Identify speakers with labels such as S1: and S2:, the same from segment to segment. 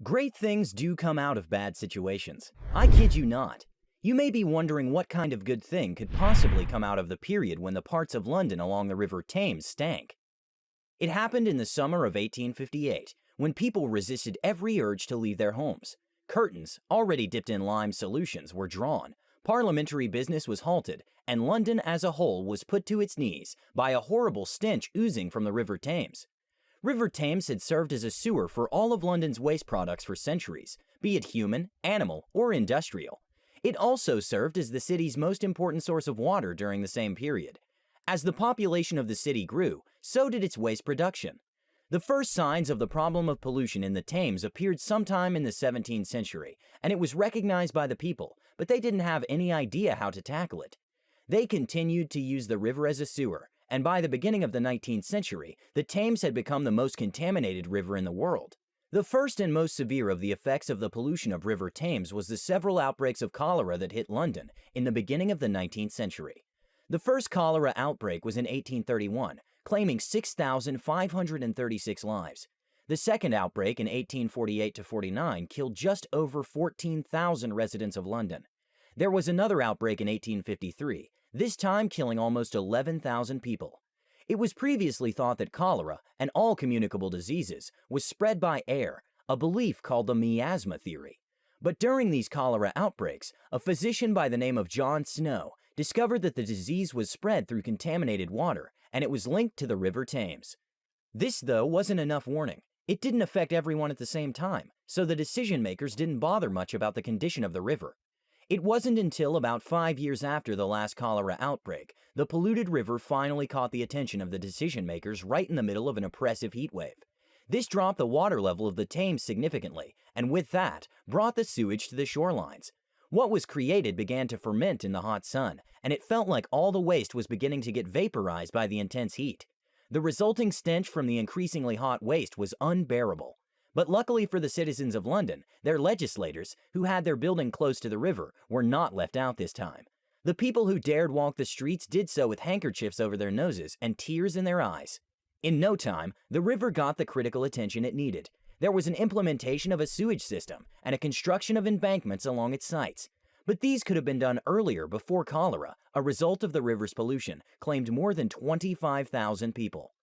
S1: Great things do come out of bad situations. I kid you not. You may be wondering what kind of good thing could possibly come out of the period when the parts of London along the River Thames stank. It happened in the summer of 1858, when people resisted every urge to leave their homes. Curtains, already dipped in lime solutions, were drawn, parliamentary business was halted, and London as a whole was put to its knees by a horrible stench oozing from the River Thames. River Thames had served as a sewer for all of London's waste products for centuries, be it human, animal, or industrial. It also served as the city's most important source of water during the same period. As the population of the city grew, so did its waste production. The first signs of the problem of pollution in the Thames appeared sometime in the 17th century, and it was recognized by the people, but they didn't have any idea how to tackle it. They continued to use the river as a sewer, and by the beginning of the 19th century, the Thames had become the most contaminated river in the world. The first and most severe of the effects of the pollution of River Thames was the several outbreaks of cholera that hit London in the beginning of the 19th century. The first cholera outbreak was in 1831, claiming 6,536 lives. The second outbreak in 1848-49 killed just over 14,000 residents of London. There was another outbreak in 1853, this time killing almost 11,000 people. It was previously thought that cholera, and all communicable diseases, was spread by air, a belief called the miasma theory. But during these cholera outbreaks, a physician by the name of John Snow discovered that the disease was spread through contaminated water, and it was linked to the River Thames. This, though, wasn't enough warning. It didn't affect everyone at the same time, so the decision makers didn't bother much about the condition of the river. It wasn't until about 5 years after the last cholera outbreak, the polluted river finally caught the attention of the decision makers right in the middle of an oppressive heat wave. This dropped the water level of the Thames significantly, and with that, brought the sewage to the shorelines. What was created began to ferment in the hot sun, and it felt like all the waste was beginning to get vaporized by the intense heat. The resulting stench from the increasingly hot waste was unbearable. But luckily for the citizens of London, their legislators, who had their building close to the river, were not left out this time. The people who dared walk the streets did so with handkerchiefs over their noses and tears in their eyes. In no time, the river got the critical attention it needed. There was an implementation of a sewage system and a construction of embankments along its sites. But these could have been done earlier before cholera, a result of the river's pollution, claimed more than 25,000 people.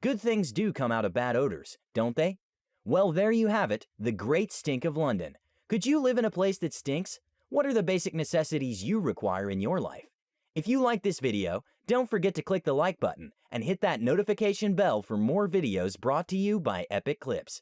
S1: Good things do come out of bad odors, don't they? Well, there you have it, the great stink of London. Could you live in a place that stinks? What are the basic necessities you require in your life? If you like this video, don't forget to click the like button and hit that notification bell for more videos brought to you by Epic Clips.